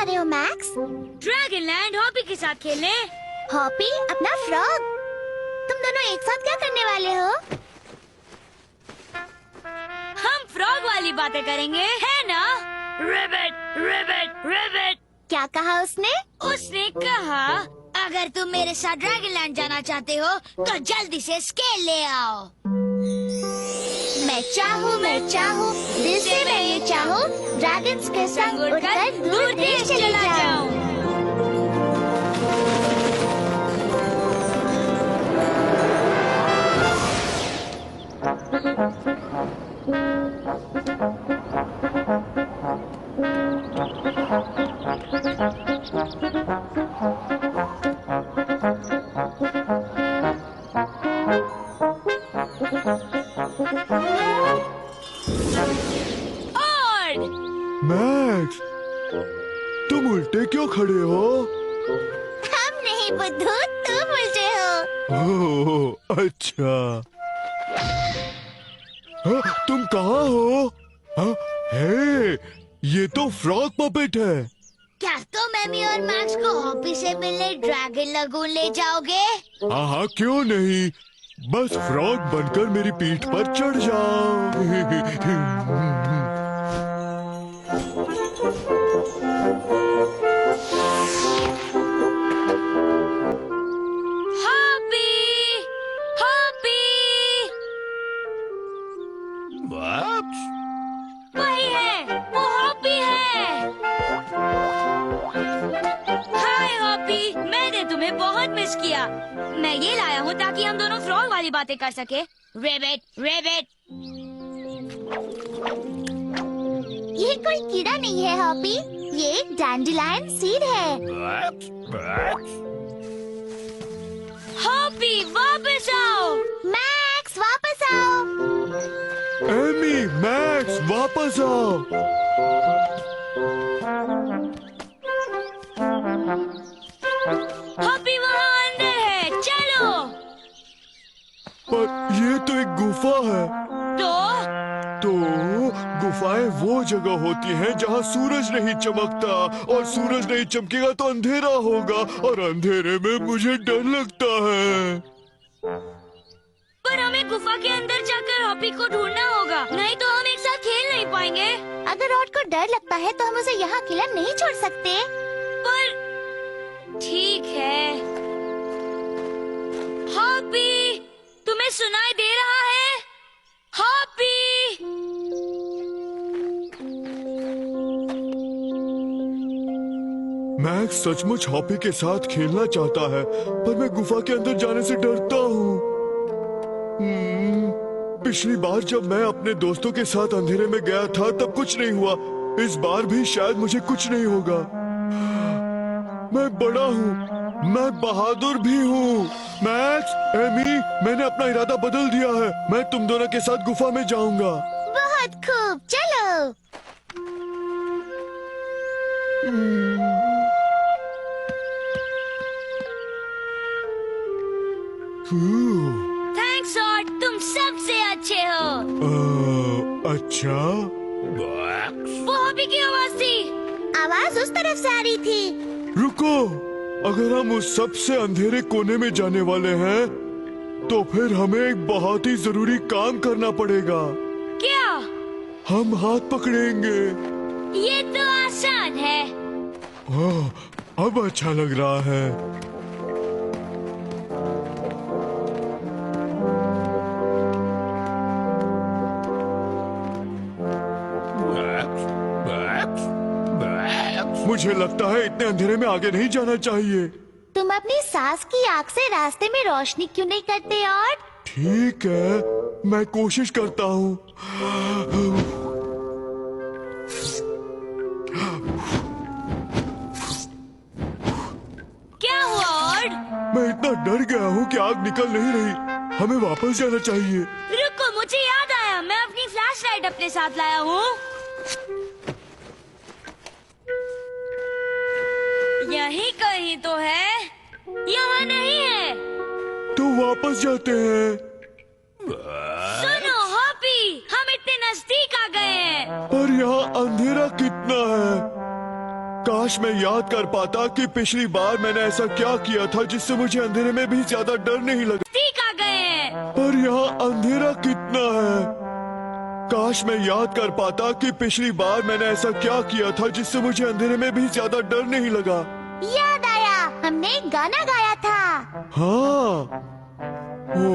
जा रहे हो मैक्स? ड्रैगनलैंड हॉपी के साथ खेलने। हॉपी अपना फ्रॉग। तुम दोनों एक साथ क्या करने वाले हो? हम फ्रॉग वाली बातें करेंगे, है ना? Rebate, rebate, rebate. क्या कहा उसने? उसने कहा अगर तुम मेरे साथ ड्रैगनलैंड जाना चाहते हो तो जल्दी से स्केल ले आओ। मैं चाहूँ दिल से मैं ये चाहूँ ड्रैगन्स के संग उड़कर दूर देश चले जाऊँ। मैक्स, तुम उल्टे क्यों खड़े हो? हम नहीं बुद्धू, तुम उल्टे हो। ओह, अच्छा। तुम कहाँ हो? हे, ये तो फ्रॉग पपेट है। क्या तुम एमी और मैक्स को हॉपी से मिलने ड्रैगन लगून ले जाओगे? हाँ हाँ, क्यों नहीं। बस फ्रॉग बनकर मेरी पीठ पर चढ़ जाओ। वही है, वो हॉपी है। हाय हॉपी, मैंने तुम्हें बहुत मिस किया। मैं ये लाया हूँ ताकि हम दोनों फ्रॉग वाली बातें कर सके। Rebate, rebate. ये कोई कीड़ा नहीं है हॉपी, ये एक डैंडिलायन सीड है। हॉपी वापस आओ। मैक्स वापस आओ। एमी, मैक्स वापस आओ। हॉपी वहाँ अंदर है, चलो। पर ये तो एक गुफा है। तो गुफाएं वो जगह होती हैं जहाँ सूरज नहीं चमकता, और सूरज नहीं चमकेगा तो अंधेरा होगा, और अंधेरे में मुझे डर लगता है। पर हमें गुफा के अंदर जाकर हॉपी को ढूंढना होगा, नहीं तो हम एक साथ खेल नहीं पाएंगे। अगर रॉड को डर लगता है तो हम उसे यहाँ अकेला नहीं छोड़ सकते। पर ठीक है। हॉपी, तुम्हें सुनाई दे रहा है? हॉपी! मैक्स सचमुच हॉपी के साथ खेलना चाहता है, पर मैं गुफा के अंदर जाने से डरता हूँ। पिछली बार जब मैं अपने दोस्तों के साथ अंधेरे में गया था तब कुछ नहीं हुआ। इस बार भी शायद मुझे कुछ नहीं होगा। मैं बड़ा हूँ, मैं बहादुर भी हूँ। मैक्स, एमी, मैंने अपना इरादा बदल दिया है। मैं तुम दोनों के साथ गुफा में जाऊंगा। बहुत खूब, चलो। थैंक्स और तुम सबसे अच्छे हो। अच्छा। वो हॉपी की आवाज थी। आवाज उस तरफ से आ रही थी। रुको, अगर हम उस सबसे अंधेरे कोने में जाने वाले हैं तो फिर हमें एक बहुत ही जरूरी काम करना पड़ेगा। क्या? हम हाथ पकड़ेंगे। ये तो आसान है। अब अच्छा लग रहा है। मुझे लगता है इतने अंधेरे में आगे नहीं जाना चाहिए। तुम अपनी सास की आँख से रास्ते में रोशनी क्यों नहीं करते? और ठीक है, मैं कोशिश करता हूँ। क्या हुआ और? मैं इतना डर गया हूँ कि आग निकल नहीं रही। हमें वापस जाना चाहिए। रुको, मुझे याद आया, मैं अपनी फ्लैश लाइट अपने साथ लाया हूँ। यहीं कहीं तो है। यहाँ नहीं है। तो वापस जाते हैं। सुनो हॉपी, हम इतने नजदीक आ गए हैं। पर यहाँ अंधेरा कितना है? काश मैं याद कर पाता कि पिछली बार मैंने ऐसा क्या किया था जिससे मुझे अंधेरे में भी ज्यादा डर नहीं लगा। ठीक आ गए हैं। पर यहाँ अंधेरा कितना है। काश मैं याद कर पाता कि पिछली बार मैंने ऐसा क्या किया था जिससे मुझे अंधेरे में भी ज्यादा डर नहीं लगा। याद आया, हमने एक गाना गाया था। हाँ। ओ,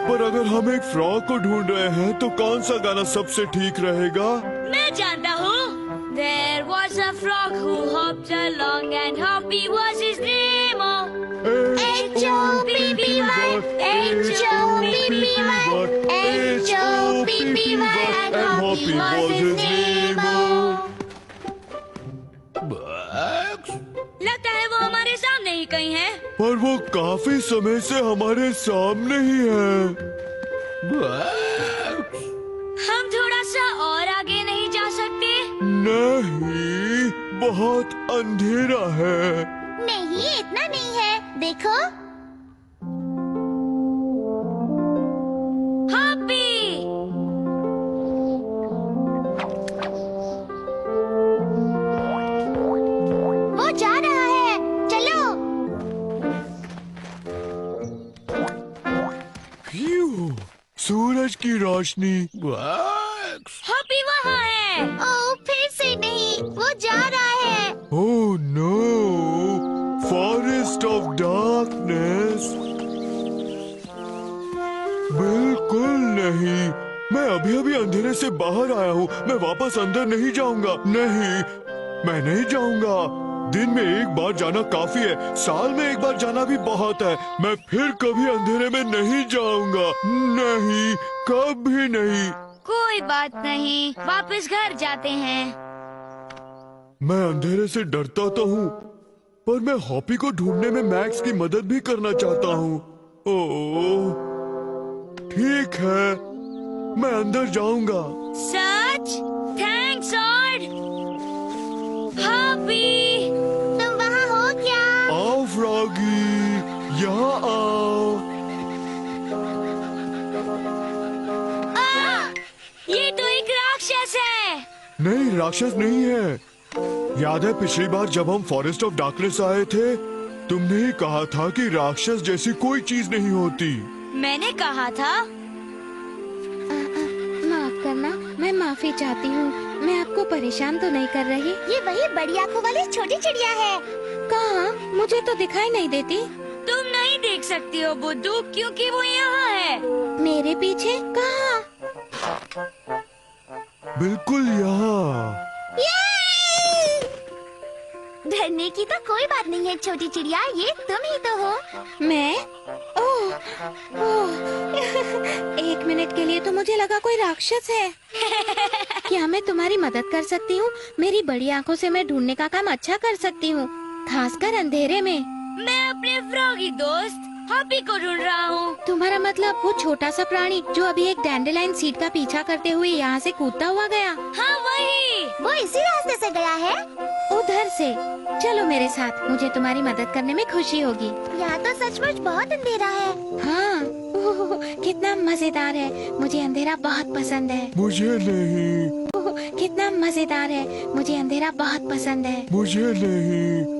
पर अगर हम एक फ्रॉग को ढूंढ रहे हैं तो कौन सा गाना सबसे ठीक रहेगा? मैं जानता हूँ। There was a frog who hopped along and Hoppy was his name. H-O-P-P-Y, H-O-P-P-Y, H-O-P-P-Y, and Hoppy was his name. लगता है वो हमारे सामने ही कहीं है। पर वो काफी समय से हमारे सामने ही है। हम थोड़ा सा और आगे नहीं जा सकते? नहीं, बहुत अंधेरा है। नहीं, इतना नहीं है, देखो। हॉपी! वो जा रहा है, चलो। सूरज की रोशनी। हॉपी वहाँ है। ओ, फिर से नहीं, वो जा रहा है। Oh no, forest of darkness. बिल्कुल नहीं, मैं अभी अभी अंधेरे से बाहर आया हूँ। मैं वापस अंदर नहीं जाऊंगा। नहीं, मैं नहीं जाऊंगा। दिन में एक बार जाना काफी है, साल में एक बार जाना भी बहुत है। मैं फिर कभी अंधेरे में नहीं जाऊंगा। नहीं, कभी नहीं। कोई बात नहीं, वापस घर जाते हैं। मैं अंधेरे से डरता तो हूँ, पर मैं हॉपी को ढूंढने में मैक्स की मदद भी करना चाहता हूँ। ओह, ठीक है, मैं अंदर जाऊंगा। सच? थैंक्स ऑड। हॉपी! तुम वहाँ हो क्या? आओ फ्रॉगी, यहाँ आओ। ये तो एक राक्षस है। नहीं, राक्षस नहीं है। याद है पिछली बार जब हम फॉरेस्ट ऑफ डार्कनेस आए थे, तुमने ही कहा था कि राक्षस जैसी कोई चीज नहीं होती। मैंने कहा था। माफ करना, मैं माफी चाहती हूँ। मैं आपको परेशान तो नहीं कर रही? ये वही बड़ी आंखों वाली छोटी चिड़िया है। कहाँ? मुझे तो दिखाई नहीं देती। तुम नहीं देख सकती हो बुद्धू, क्योंकि वो यहाँ है। मेरे पीछे? कहाँ? बिल्कुल यहाँ। डरने की तो कोई बात नहीं है छोटी चिड़िया, ये तुम ही तो हो। मैं? ओह, ओह। एक मिनट के लिए तो मुझे लगा कोई राक्षस है। क्या मैं तुम्हारी मदद कर सकती हूँ? मेरी बड़ी आंखों से मैं ढूंढने का काम अच्छा कर सकती हूँ, खासकर अंधेरे में। मैं अपने फ्रॉगी दोस्त हॉपी को ढूंढ रहा हूँ। तुम्हारा मतलब वो छोटा सा प्राणी जो अभी एक डैंडेलाइन सीड का पीछा करते हुए यहाँ से कूदता हुआ गया? हाँ, वही। वो इसी रास्ते से गया है। उधर से। चलो मेरे साथ, मुझे तुम्हारी मदद करने में खुशी होगी। यहाँ तो सचमुच बहुत अंधेरा है। हाँ, ओह, कितना मजेदार है। मुझे अंधेरा बहुत पसंद है। मुझे नहीं। ओह, कितना मजेदार है। मुझे अंधेरा बहुत पसंद है। मुझे नहीं।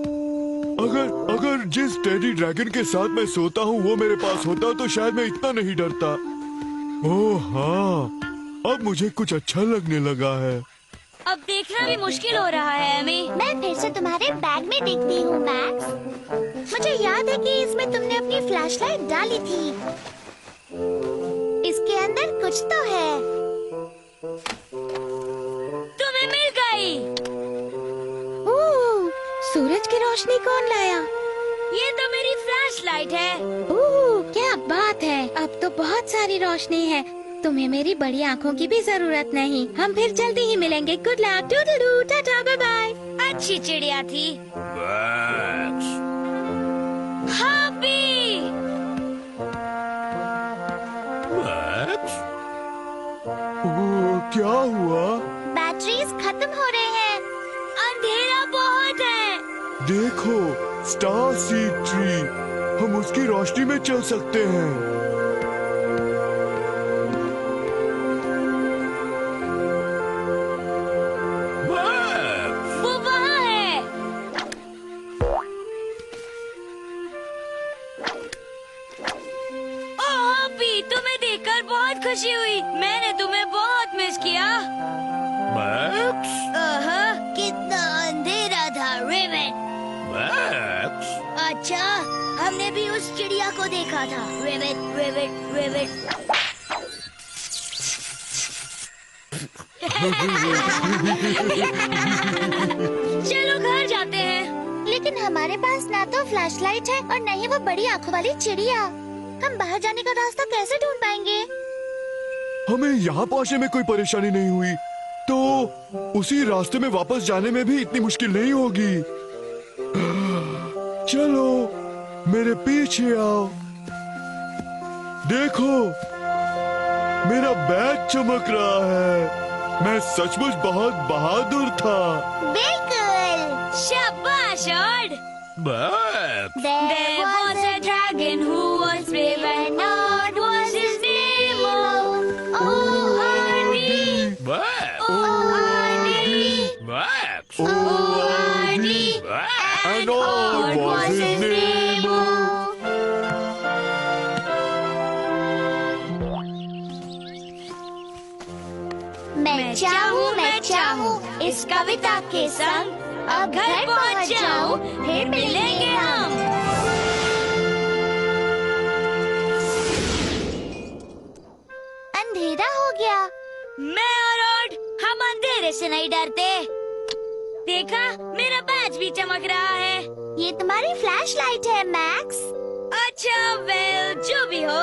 अगर जिस टेडी ड्रैगन के साथ मैं सोता हूँ वो मेरे पास होता तो शायद मैं इतना नहीं डरता। ओह हाँ, अब मुझे कुछ अच्छा लगने लगा है। अब देखना भी मुश्किल हो रहा है एमी। मैं फिर से तुम्हारे बैग में देखती हूँ मैक्स। मुझे याद है कि इसमें तुमने अपनी फ्लैशलाइट डाली थी। इसके अंदर कुछ तो है। तुम्हें मिल गई। ओह, सूरज की रोशनी कौन लाया? ये तो मेरी फ्लैशलाइट है। ओह, क्या बात है। अब तो बहुत सारी रोशनी है। तुम्हें मेरी बड़ी आँखों की भी जरूरत नहीं। हम फिर जल्दी ही मिलेंगे। Good luck, toodleoo, tata, bye bye. अच्छी चिड़िया थी। हॉपी! ओह, क्या हुआ? बैटरीज खत्म हो रहे हैं। अंधेरा बहुत है। देखो, स्टार सीड ट्री। हम उसकी रोशनी में चल सकते हैं। वो वहाँ है। मैंने तुम्हें बहुत मिस किया। मैक्स, कितना अंधेरा था रेबेट। मैक्स, अच्छा, हमने भी उस चिड़िया को देखा था। Rebate rebate rebate. चलो घर जाते हैं। लेकिन हमारे पास ना तो फ्लैशलाइट है और न ही वो बड़ी आंखों वाली चिड़िया। हम बाहर जाने का रास्ता कैसे ढूंढ पाएंगे? हमें यहाँ पहुँचने में कोई परेशानी नहीं हुई, तो उसी रास्ते में वापस जाने में भी इतनी मुश्किल नहीं होगी। चलो मेरे पीछे आओ। देखो, मेरा बैग चमक रहा है। मैं सचमुच बहुत बहादुर था। बिल्कुल। शाबाश odd. Max, There was a dragon who was brave and odd was his name. Oh, Arnie. Max, Oh, Arnie. Max, Oh, Arnie. and odd was his name. मैं चाहूँ इस कविता के संग अब घर पहुँच जाऊँ, फिर मिलेंगे हम। अंधेरा हो गया। मैं और ऑड हम अंधेरे से नहीं डरते। देखा, मेरा बैज भी चमक रहा है। ये तुम्हारी फ्लैशलाइट है मैक्स। अच्छा वेल, जो भी हो।